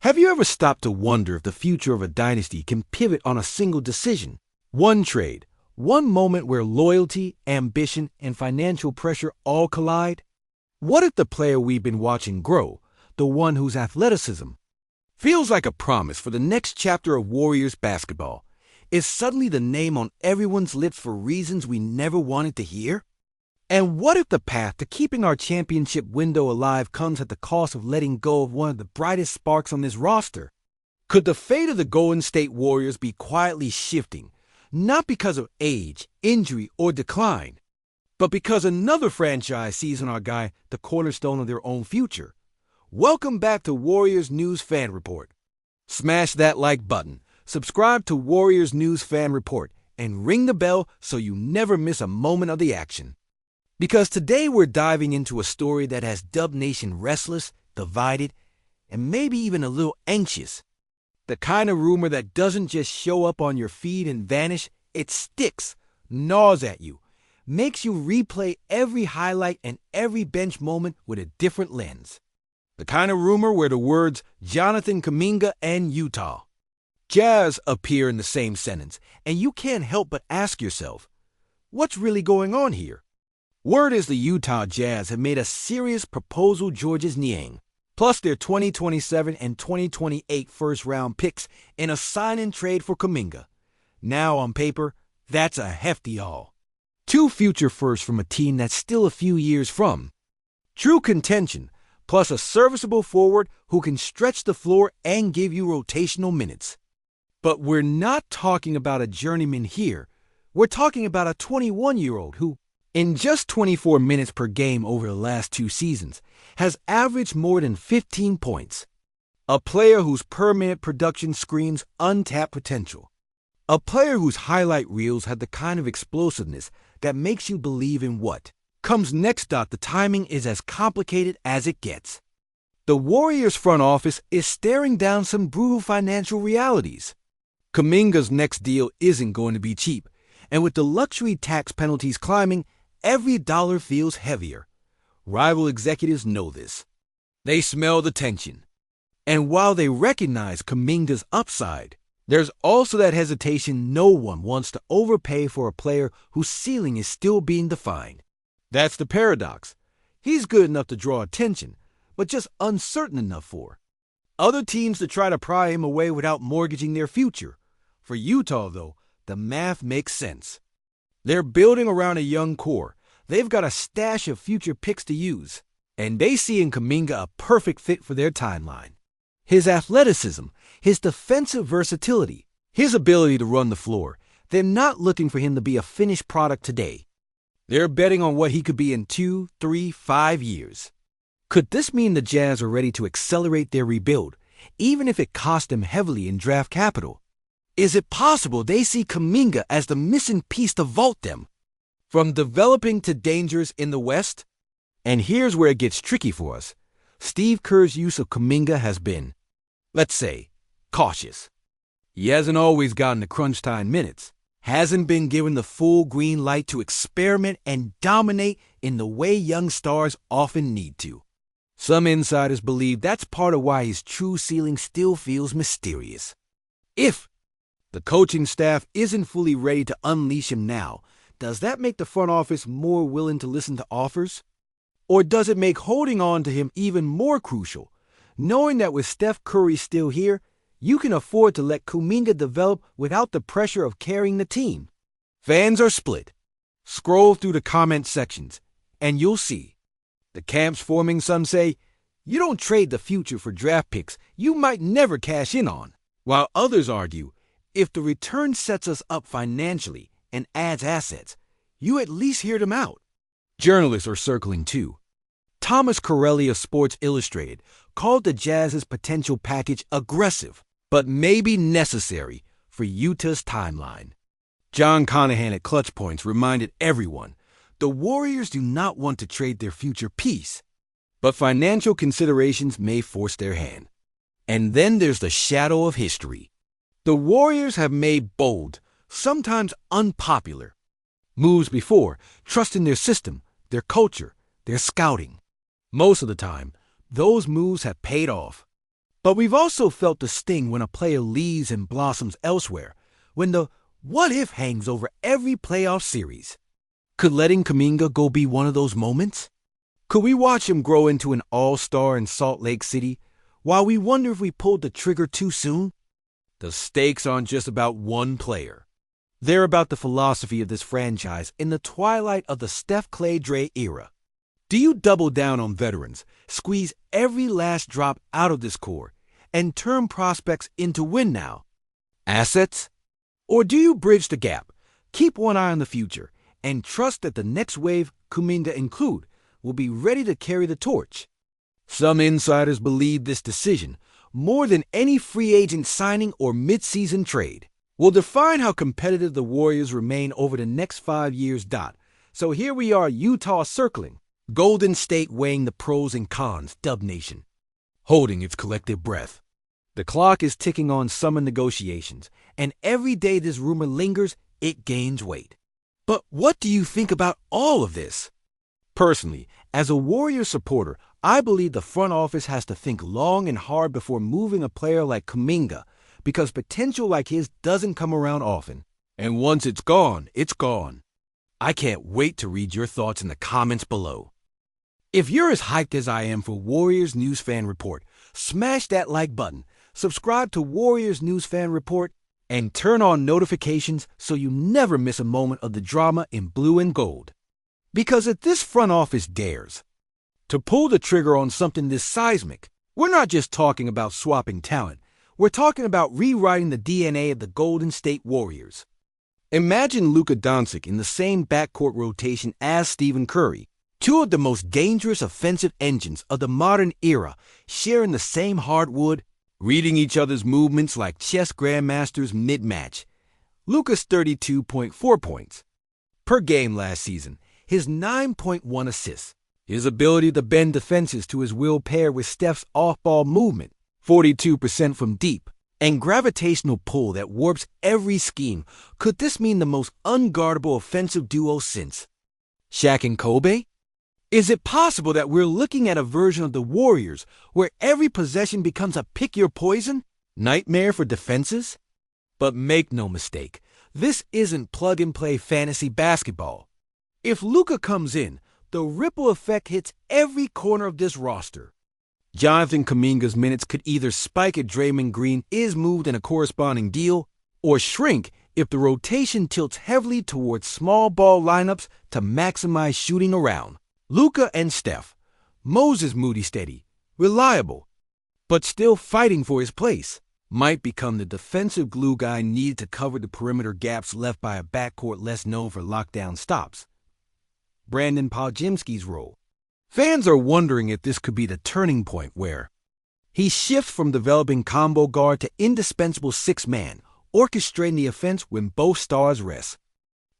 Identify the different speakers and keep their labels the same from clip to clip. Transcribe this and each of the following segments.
Speaker 1: Have you ever stopped to wonder if the future of a dynasty can pivot on a single decision? One trade, one moment where loyalty, ambition, and financial pressure all collide? What if the player we've been watching grow, the one whose athleticism feels like a promise for the next chapter of Warriors basketball, is suddenly the name on everyone's lips for reasons we never wanted to hear? And what if the path to keeping our championship window alive comes at the cost of letting go of one of the brightest sparks on this roster? Could the fate of the Golden State Warriors be quietly shifting, not because of age, injury, or decline, but because another franchise sees in our guy the cornerstone of their own future? Welcome back to Warriors News Fan Report. Smash that like button, subscribe to Warriors News Fan Report, and ring the bell so you never miss a moment of the action. Because today we're diving into a story that has Dub Nation restless, divided, and maybe even a little anxious. The kind of rumor that doesn't just show up on your feed and vanish, it sticks, gnaws at you, makes you replay every highlight and every bench moment with a different lens. The kind of rumor where the words Jonathan Kaminga and Utah Jazz appear in the same sentence, and you can't help but ask yourself, what's really going on here? Word is the Utah Jazz have made a serious proposal Georges Niang, plus their 2027 and 2028 first-round picks in a sign-and trade for Kaminga. Now, on paper, that's a hefty haul. 2 future firsts from a team that's still a few years from true contention, plus a serviceable forward who can stretch the floor and give you rotational minutes. But we're not talking about a journeyman here. We're talking about a 21-year-old who, in just 24 minutes per game over the last 2 seasons, has averaged more than 15 points. A player whose per-minute production screams untapped potential. A player whose highlight reels have the kind of explosiveness that makes you believe in what comes next. The timing is as complicated as it gets. The Warriors front office is staring down some brutal financial realities. Kaminga's next deal isn't going to be cheap, and with the luxury tax penalties climbing, every dollar feels heavier. Rival executives know this. They smell the tension. And while they recognize Kaminga's upside, there's also that hesitation. No one wants to overpay for a player whose ceiling is still being defined. That's the paradox. He's good enough to draw attention, but just uncertain enough for other teams to try to pry him away without mortgaging their future. For Utah, though, the math makes sense. They're building around a young core. They've got a stash of future picks to use, and they see in Kaminga a perfect fit for their timeline. His athleticism, his defensive versatility, his ability to run the floor. They're not looking for him to be a finished product today. They're betting on what he could be in 2, 3, 5 years. Could this mean the Jazz are ready to accelerate their rebuild, even if it costs them heavily in draft capital? Is it possible they see Kaminga as the missing piece to vault them from developing to dangerous in the West? And here's where it gets tricky for us. Steve Kerr's use of Kaminga has been, let's say, cautious. He hasn't always gotten the crunch time minutes, hasn't been given the full green light to experiment and dominate in the way young stars often need to. Some insiders believe that's part of why his true ceiling still feels mysterious. If the coaching staff isn't fully ready to unleash him now, does that make the front office more willing to listen to offers? Or does it make holding on to him even more crucial, knowing that with Steph Curry still here, you can afford to let Kaminga develop without the pressure of carrying the team? Fans are split. Scroll through the comment sections, and you'll see. The camps forming, some say, you don't trade the future for draft picks you might never cash in on, while others argue, if the return sets us up financially and adds assets, you at least hear them out. Journalists are circling too. Thomas Corelli of Sports Illustrated called the Jazz's potential package aggressive, but maybe necessary for Utah's timeline. John Conahan at Clutch Points reminded everyone, the Warriors do not want to trade their future piece, but financial considerations may force their hand. And then there's the shadow of history. The Warriors have made bold, sometimes unpopular moves before, trusting their system, their culture, their scouting. Most of the time, those moves have paid off. But we've also felt the sting when a player leaves and blossoms elsewhere, when the what if hangs over every playoff series. Could letting Kaminga go be one of those moments? Could we watch him grow into an all-star in Salt Lake City while we wonder if we pulled the trigger too soon? The stakes aren't just about one player. They're about the philosophy of this franchise in the twilight of the Steph Clay Dre era. Do you double down on veterans, squeeze every last drop out of this core, and turn prospects into win now assets? Or do you bridge the gap, keep one eye on the future, and trust that the next wave, Kaminga include, will be ready to carry the torch? Some insiders believe this decision, more than any free agent signing or midseason trade, will define how competitive the Warriors remain over the next 5 years. So here we are, Utah circling, Golden State weighing the pros and cons, Dub Nation, holding its collective breath. The clock is ticking on summer negotiations, and every day this rumor lingers, it gains weight. But what do you think about all of this? Personally, as a Warriors supporter, I believe the front office has to think long and hard before moving a player like Kaminga, because potential like his doesn't come around often. And once it's gone, it's gone. I can't wait to read your thoughts in the comments below. If you're as hyped as I am for Warriors News Fan Report, smash that like button, subscribe to Warriors News Fan Report, and turn on notifications so you never miss a moment of the drama in blue and gold. Because if this front office dares to pull the trigger on something this seismic, we're not just talking about swapping talent, we're talking about rewriting the DNA of the Golden State Warriors. Imagine Luka in the same backcourt rotation as Stephen Curry, two of the most dangerous offensive engines of the modern era, sharing the same hardwood, reading each other's movements like chess grandmasters mid-match. Luka's 32.4 points per game last season, his 9.1 assists, his ability to bend defenses to his will paired with Steph's off-ball movement, 42% from deep, and gravitational pull that warps every scheme. Could this mean the most unguardable offensive duo since Shaq and Kobe? Is it possible that we're looking at a version of the Warriors where every possession becomes a pick-your-poison nightmare for defenses? But make no mistake, this isn't plug-and-play fantasy basketball. If Luka comes in, the ripple effect hits every corner of this roster. Jonathan Kaminga's minutes could either spike if Draymond Green is moved in a corresponding deal, or shrink if the rotation tilts heavily towards small ball lineups to maximize shooting around. Luka and Steph, Moses Moody steady, reliable, but still fighting for his place, might become the defensive glue guy needed to cover the perimeter gaps left by a backcourt less known for lockdown stops. Brandon Podziemski's role. Fans are wondering if this could be the turning point where he shifts from developing combo guard to indispensable six-man, orchestrating the offense when both stars rest.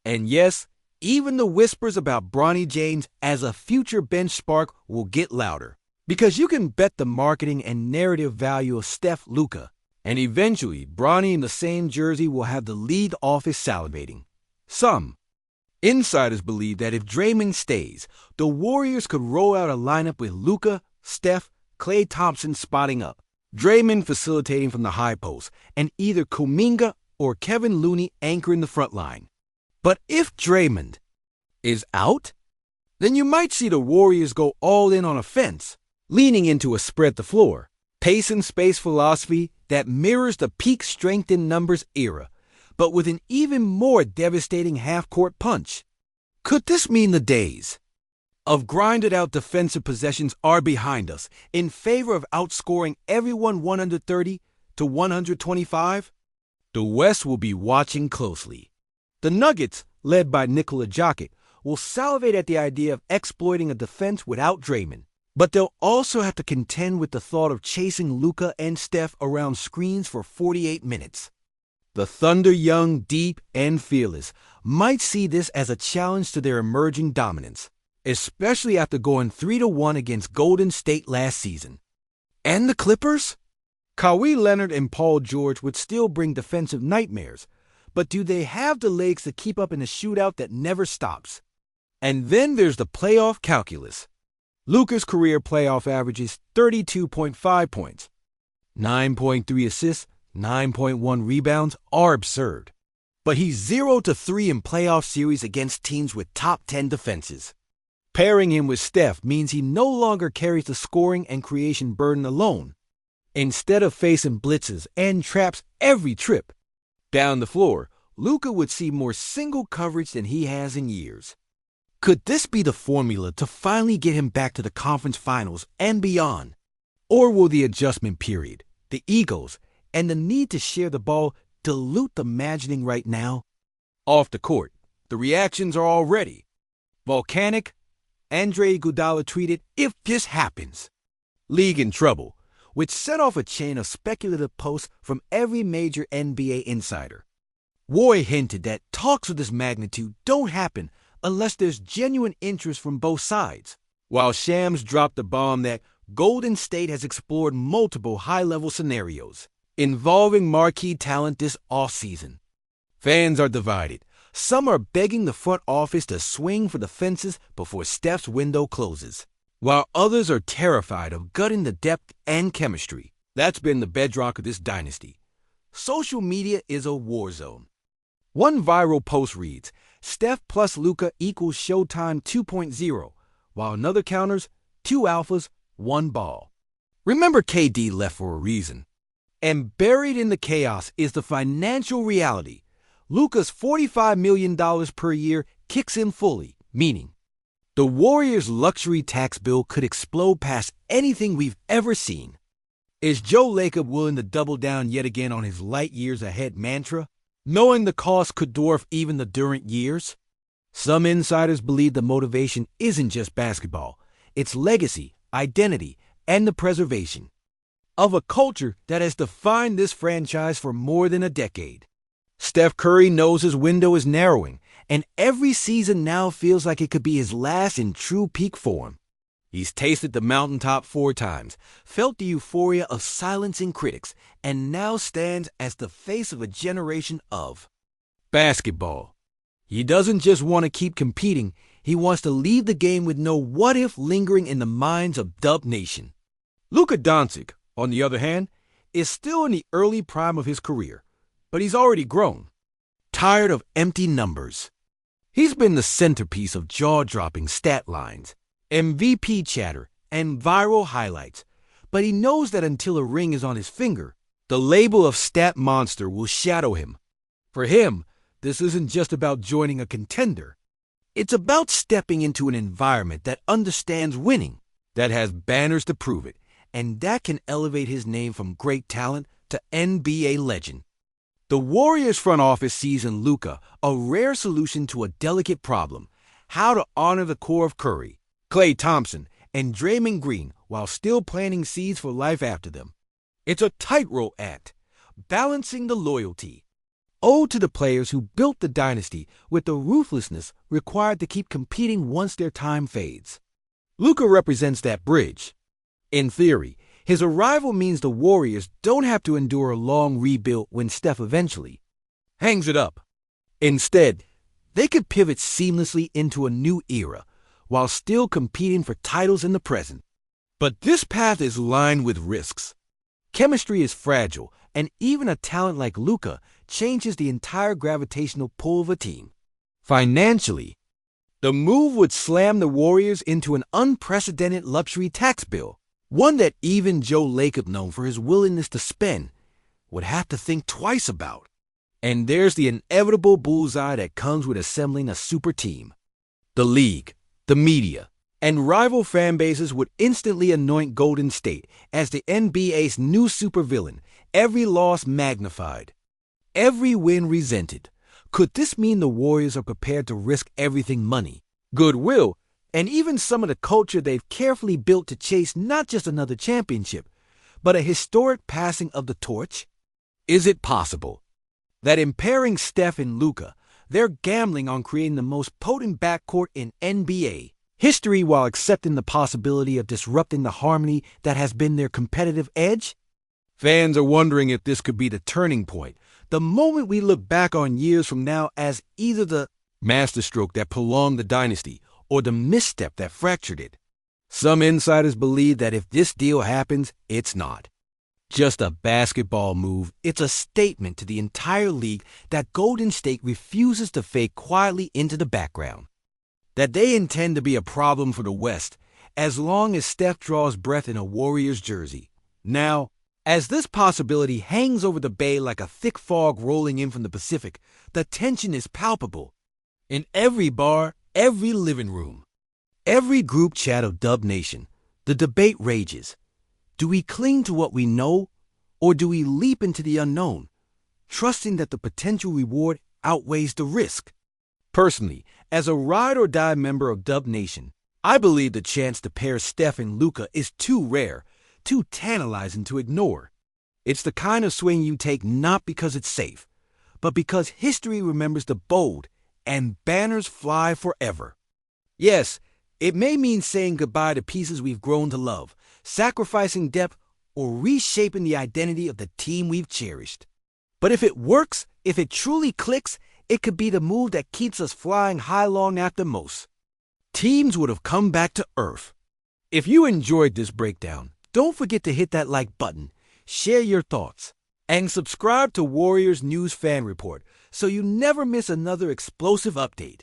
Speaker 1: And yes, even the whispers about Bronny James as a future bench spark will get louder, because you can bet the marketing and narrative value of Steph, Luka, and eventually Bronny in the same jersey will have the league office salivating. Some insiders believe that if Draymond stays, the Warriors could roll out a lineup with Luka, Steph, Klay Thompson spotting up, Draymond facilitating from the high post, and either Kaminga or Kevin Looney anchoring the front line. But if Draymond is out, then you might see the Warriors go all in on offense, leaning into a spread the floor, pace and space philosophy that mirrors the peak strength in numbers era, but with an even more devastating half-court punch. Could this mean the days of grinded-out defensive possessions are behind us in favor of outscoring everyone 130 to 125? The West will be watching closely. The Nuggets, led by Nikola Jokic, will salivate at the idea of exploiting a defense without Draymond, but they'll also have to contend with the thought of chasing Luka and Steph around screens for 48 minutes. The Thunder, young, deep, and fearless, might see this as a challenge to their emerging dominance, especially after going 3-1 against Golden State last season. And the Clippers? Kawhi Leonard and Paul George would still bring defensive nightmares, but do they have the legs to keep up in a shootout that never stops? And then there's the playoff calculus. Luka's career playoff average is 32.5 points, 9.3 assists, 9.1 rebounds are absurd. But he's 0-3 in playoff series against teams with top 10 defenses. Pairing him with Steph means he no longer carries the scoring and creation burden alone. Instead of facing blitzes and traps every trip down the floor, Luka would see more single coverage than he has in years. Could this be the formula to finally get him back to the conference finals and beyond? Or will the adjustment period, the egos, and the need to share the ball dilute the imagining right now? Off the court, the reactions are already volcanic. Andre Iguodala tweeted, "If this happens, league in trouble," which set off a chain of speculative posts from every major NBA insider. Roy hinted that talks of this magnitude don't happen unless there's genuine interest from both sides, while Shams dropped the bomb that Golden State has explored multiple high-level scenarios involving marquee talent this offseason. Fans are divided. Some are begging the front office to swing for the fences before Steph's window closes, while others are terrified of gutting the depth and chemistry that's been the bedrock of this dynasty. Social media is a war zone. One viral post reads, "Steph plus Luka equals Showtime 2.0, while another counters 2 alphas, 1 ball. Remember, KD left for a reason. And buried in the chaos is the financial reality. Luka's $45 million per year kicks in fully, meaning the Warriors' luxury tax bill could explode past anything we've ever seen. Is Joe Lacob willing to double down yet again on his light years ahead mantra, knowing the cost could dwarf even the Durant years? Some insiders believe the motivation isn't just basketball. It's legacy, identity, and the preservation of a culture that has defined this franchise for more than a decade. Steph Curry knows his window is narrowing, and every season now feels like it could be his last in true peak form. He's tasted the mountaintop 4 times, felt the euphoria of silencing critics, and now stands as the face of a generation of basketball. He doesn't just want to keep competing, he wants to leave the game with no what-if lingering in the minds of Dub Nation. Luka Doncic, on the other hand, is still in the early prime of his career, but he's already grown. Tired of empty numbers. He's been the centerpiece of jaw-dropping stat lines, MVP chatter, and viral highlights, but he knows that until a ring is on his finger, the label of stat monster will shadow him. For him, this isn't just about joining a contender. It's about stepping into an environment that understands winning, that has banners to prove it, and that can elevate his name from great talent to NBA legend. The Warriors front office sees in Luka a rare solution to a delicate problem: how to honor the core of Curry, Klay Thompson, and Draymond Green while still planting seeds for life after them. It's a tightrope act, balancing the loyalty owed to the players who built the dynasty with the ruthlessness required to keep competing once their time fades. Luka represents that bridge. In theory, his arrival means the Warriors don't have to endure a long rebuild when Steph eventually hangs it up. Instead, they could pivot seamlessly into a new era while still competing for titles in the present. But this path is lined with risks. Chemistry is fragile, and even a talent like Luka changes the entire gravitational pull of a team. Financially, the move would slam the Warriors into an unprecedented luxury tax bill, one that even Joe Lacob, known for his willingness to spend, would have to think twice about. And there's the inevitable bullseye that comes with assembling a super team. The league, the media, and rival fan bases would instantly anoint Golden State as the NBA's new supervillain, every loss magnified, every win resented. Could this mean the Warriors are prepared to risk everything: money, goodwill, and even some of the culture they've carefully built to chase not just another championship, but a historic passing of the torch? Is it possible that in pairing Steph and Luka, they're gambling on creating the most potent backcourt in NBA history while accepting the possibility of disrupting the harmony that has been their competitive edge? Fans are wondering if this could be the turning point, the moment we look back on years from now as either the masterstroke that prolonged the dynasty or the misstep that fractured it. Some insiders believe that if this deal happens, it's not just a basketball move. It's a statement to the entire league that Golden State refuses to fade quietly into the background. That they intend to be a problem for the West as long as Steph draws breath in a Warriors jersey. Now, as this possibility hangs over the Bay like a thick fog rolling in from the Pacific, the tension is palpable. In every bar, every living room, every group chat of Dub Nation, the debate rages. Do we cling to what we know, or do we leap into the unknown, trusting that the potential reward outweighs the risk? Personally, as a ride-or-die member of Dub Nation, I believe the chance to pair Steph and Luka is too rare, too tantalizing to ignore. It's the kind of swing you take not because it's safe, but because history remembers the bold and banners fly forever. Yes, it may mean saying goodbye to pieces we've grown to love, sacrificing depth, or reshaping the identity of the team we've cherished. But if it works, if it truly clicks, it could be the move that keeps us flying high long after most. Teams would have come back to earth. If you enjoyed this breakdown, don't forget to hit that like button, share your thoughts, and subscribe to Warriors News Fan Report so you never miss another explosive update.